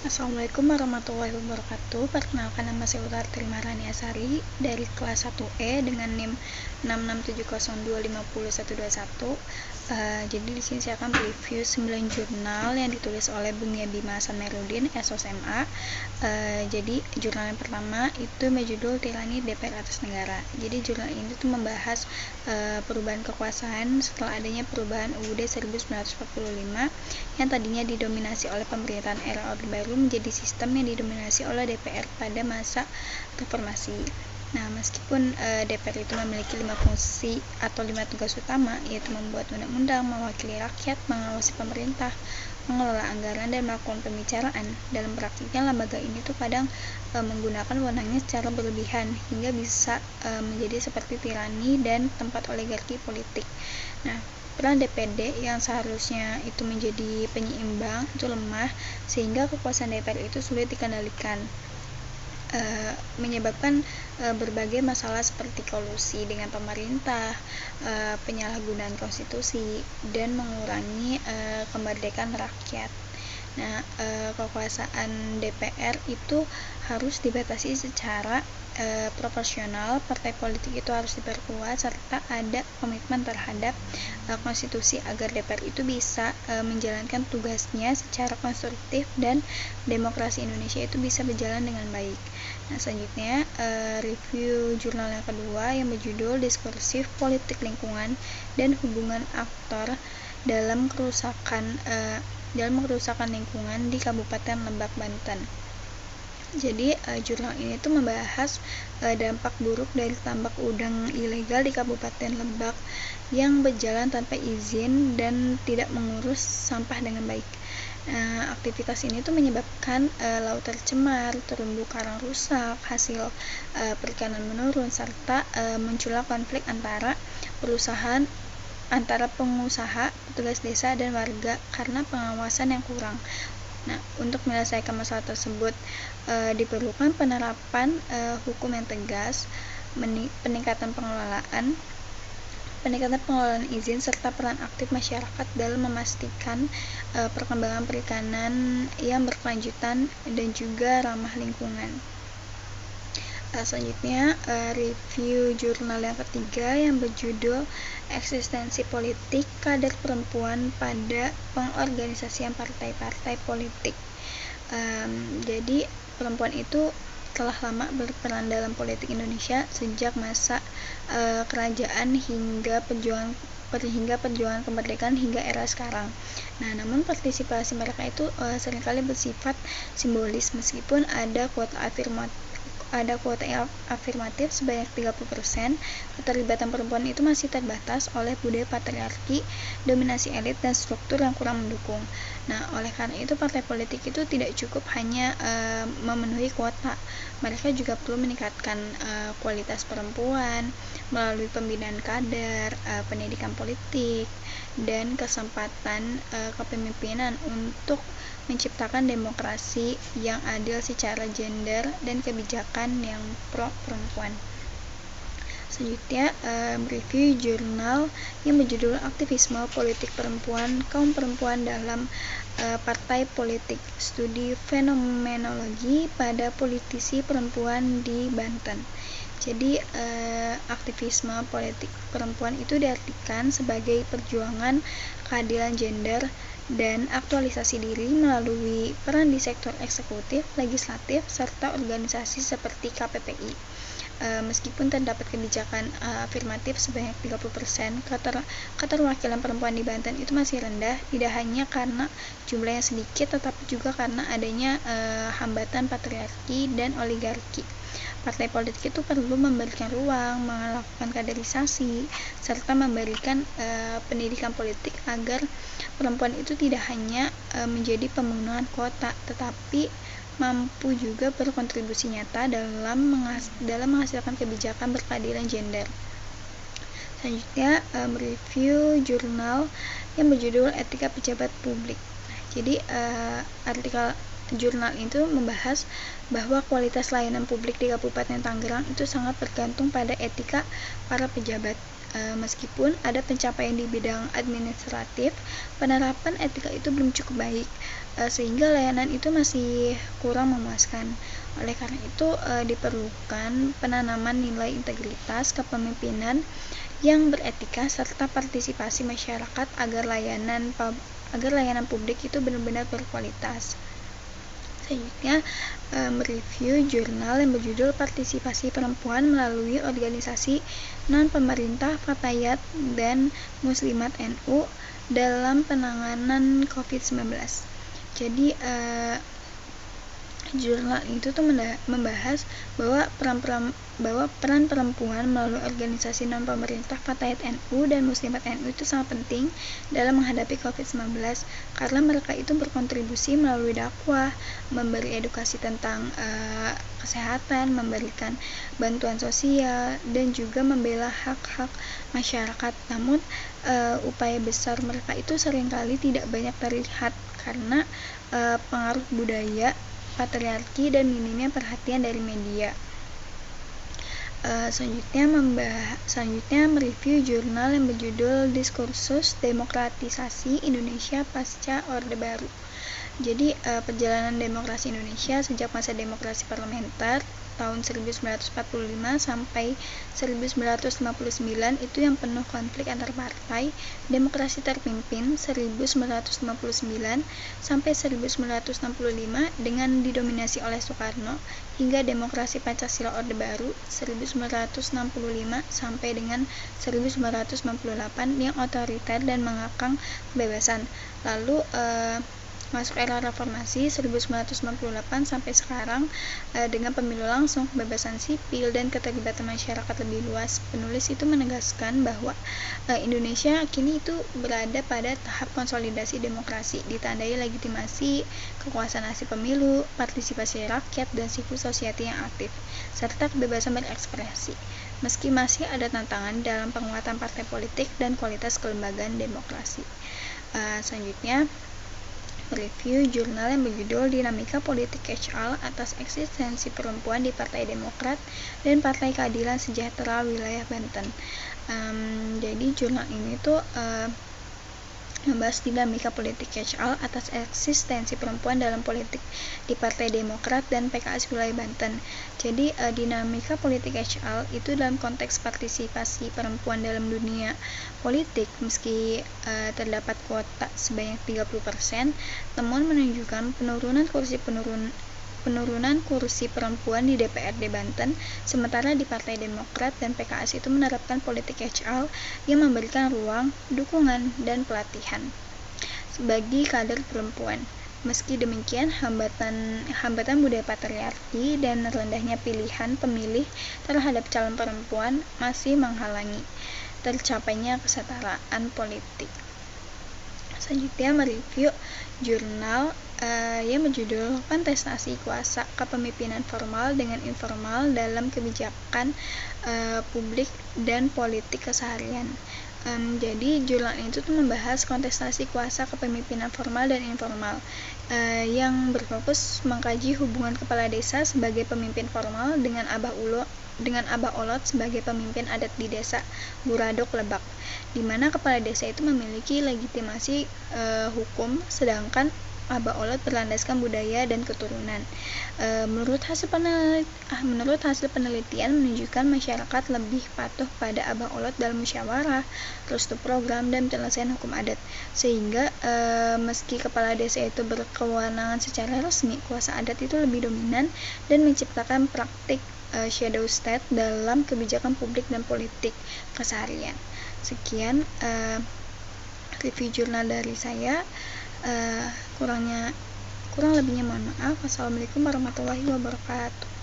Assalamualaikum warahmatullahi wabarakatuh. Perkenalkan, nama saya Utari Trimarani Asari dari kelas 1E dengan NIM 66702502121. Jadi di sini saya akan review 9 jurnal yang ditulis oleh Bung Yabima Samerudin, SOSMA. Jadi jurnal yang pertama itu berjudul Tirani DPR atas Negara. Jadi jurnal ini tuh membahas perubahan kekuasaan setelah adanya perubahan UUD 1945 yang tadinya didominasi oleh pemerintahan era Orde Baru menjadi sistem yang didominasi oleh DPR pada masa reformasi. Nah, meskipun DPR itu memiliki 5 fungsi atau 5 tugas utama, yaitu membuat undang-undang, mewakili rakyat, mengawasi pemerintah, mengelola anggaran, dan melakukan pembicaraan. Dalam praktiknya, lembaga ini tuh kadang menggunakan wewenangnya secara berlebihan hingga bisa menjadi seperti tirani dan tempat oligarki politik. Nah, peran DPD yang seharusnya itu menjadi penyeimbang itu lemah sehingga kekuasaan DPR itu sulit dikendalikan, menyebabkan berbagai masalah seperti kolusi dengan pemerintah, penyalahgunaan konstitusi, dan mengurangi kemerdekaan rakyat. Nah, kekuasaan DPR itu harus dibatasi secara proporsional, partai politik itu harus diperkuat, serta ada komitmen terhadap konstitusi agar DPR itu bisa menjalankan tugasnya secara konstruktif dan demokrasi Indonesia itu bisa berjalan dengan baik. Nah, selanjutnya review jurnal yang kedua yang berjudul Diskursif Politik Lingkungan dan Hubungan Aktor dalam kerusakan lingkungan di Kabupaten Lebak, Banten. Jadi jurnal ini tuh membahas dampak buruk dari tambak udang ilegal di Kabupaten Lebak yang berjalan tanpa izin dan tidak mengurus sampah dengan baik. Aktivitas ini tuh menyebabkan laut tercemar, terumbu karang rusak, hasil perikanan menurun, serta munculnya konflik antara pengusaha, petugas desa, dan warga karena pengawasan yang kurang. Nah, untuk menyelesaikan masalah tersebut diperlukan penerapan hukum yang tegas, peningkatan pengelolaan izin, serta peran aktif masyarakat dalam memastikan perkembangan perikanan yang berkelanjutan dan juga ramah lingkungan. Selanjutnya review jurnal yang ketiga yang berjudul Eksistensi Politik Kader Perempuan pada Pengorganisasian Partai-Partai Politik. Jadi perempuan itu telah lama berperan dalam politik Indonesia sejak masa kerajaan hingga perjuangan kemerdekaan hingga era sekarang. Nah, namun partisipasi mereka itu seringkali bersifat simbolis meskipun ada kuota afirmatif sebanyak 30%, keterlibatan perempuan itu masih terbatas oleh budaya patriarki, dominasi elit, dan struktur yang kurang mendukung. Nah, oleh karena itu partai politik itu tidak cukup hanya memenuhi kuota. Mereka juga perlu meningkatkan kualitas perempuan melalui pembinaan kader, pendidikan politik, dan kesempatan kepemimpinan untuk menciptakan demokrasi yang adil secara gender dan kebijakan yang pro perempuan. Selanjutnya review jurnal yang berjudul Aktivisme Politik Perempuan Kaum Perempuan dalam Partai Politik, Studi Fenomenologi pada Politisi Perempuan di Banten. Jadi aktivisme politik perempuan itu diartikan sebagai perjuangan keadilan gender dan aktualisasi diri melalui peran di sektor eksekutif, legislatif, serta organisasi seperti KPPI. Meskipun terdapat kebijakan afirmatif sebanyak 30%, keterwakilan perempuan di Banten itu masih rendah, tidak hanya karena jumlahnya sedikit, tetapi juga karena adanya hambatan patriarki dan oligarki. Partai politik itu perlu memberikan ruang, melakukan kaderisasi, serta memberikan pendidikan politik agar perempuan itu tidak hanya menjadi pemenuhan kuota, tetapi mampu juga berkontribusi nyata dalam menghasilkan kebijakan berkeadilan gender. Selanjutnya review jurnal yang berjudul Etika Pejabat Publik. Jadi artikel jurnal itu membahas bahwa kualitas layanan publik di Kabupaten Tangerang itu sangat bergantung pada etika para pejabat. Meskipun ada pencapaian di bidang administratif, penerapan etika itu belum cukup baik. sehingga layanan itu masih kurang memuaskan. Oleh karena itu diperlukan penanaman nilai integritas kepemimpinan yang beretika serta partisipasi masyarakat agar layanan publik itu benar-benar berkualitas. Selanjutnya, mereview jurnal yang berjudul Partisipasi Perempuan melalui Organisasi Non-Pemerintah Fatayat dan Muslimat NU dalam Penanganan COVID-19. Jadi, jurnal itu tuh membahas bahwa peran perempuan melalui organisasi non-pemerintah Fatayat NU dan Muslimat NU itu sangat penting dalam menghadapi COVID-19 karena mereka itu berkontribusi melalui dakwah, memberi edukasi tentang kesehatan, memberikan bantuan sosial, dan juga membela hak-hak masyarakat. Namun, upaya besar mereka itu seringkali tidak banyak terlihat karena pengaruh budaya, patriarki, dan minimnya perhatian dari media. Selanjutnya mereview jurnal yang berjudul Diskursus Demokratisasi Indonesia Pasca Orde Baru. Jadi perjalanan demokrasi Indonesia sejak masa demokrasi parlementer tahun 1945 sampai 1959 itu yang penuh konflik antar partai. Demokrasi terpimpin 1959 sampai 1965 dengan didominasi oleh Soekarno hingga demokrasi Pancasila Orde Baru 1965 sampai dengan 1998 yang otoriter dan mengekang kebebasan. Lalu masuk era reformasi 1998 sampai sekarang dengan pemilu langsung, kebebasan sipil, dan keterlibatan masyarakat lebih luas. Penulis itu menegaskan bahwa Indonesia kini itu berada pada tahap konsolidasi demokrasi, ditandai legitimasi, kekuasaan hasil pemilu, partisipasi rakyat, dan civil society yang aktif, serta kebebasan berekspresi. Meski masih ada tantangan dalam penguatan partai politik dan kualitas kelembagaan demokrasi. Selanjutnya, mereview jurnal yang berjudul Dinamika Politik Catch-all atas eksistensi perempuan di Partai Demokrat dan Partai Keadilan Sejahtera Wilayah Banten. Jadi jurnal ini tuh membahas dinamika politik catch-all atas eksistensi perempuan dalam politik di Partai Demokrat dan PKS Wilayah Banten. Jadi dinamika politik catch-all itu dalam konteks partisipasi perempuan dalam dunia politik meski terdapat kuota sebanyak 30%, temuan menunjukkan penurunan kursi perempuan di DPRD Banten, sementara di Partai Demokrat dan PKS itu menerapkan politik catch-all yang memberikan ruang, dukungan, dan pelatihan bagi kader perempuan. Meski demikian, hambatan budaya patriarki dan rendahnya pilihan pemilih terhadap calon perempuan masih menghalangi tercapainya kesetaraan politik. Selanjutnya mereview jurnal yang berjudul Kontestasi Kuasa Kepemimpinan Formal dengan Informal dalam Kebijakan Publik dan Politik Keseharian. Jadi jurnal itu tuh membahas kontestasi kuasa kepemimpinan formal dan informal yang berfokus mengkaji hubungan kepala desa sebagai pemimpin formal dengan Abah Olot sebagai pemimpin adat di desa Buradok Lebak, di mana kepala desa itu memiliki legitimasi hukum, sedangkan Abah Olot berlandaskan budaya dan keturunan. Menurut hasil penelitian menunjukkan masyarakat lebih patuh pada Abah Olot dalam musyawarah, restu program, dan penyelesaian hukum adat. Sehingga meski kepala desa itu berkewenangan secara resmi, kuasa adat itu lebih dominan dan menciptakan praktik shadow state dalam kebijakan publik dan politik keseharian. Sekian review jurnal dari saya. Kurang lebihnya mohon maaf. Wassalamualaikum warahmatullahi wabarakatuh.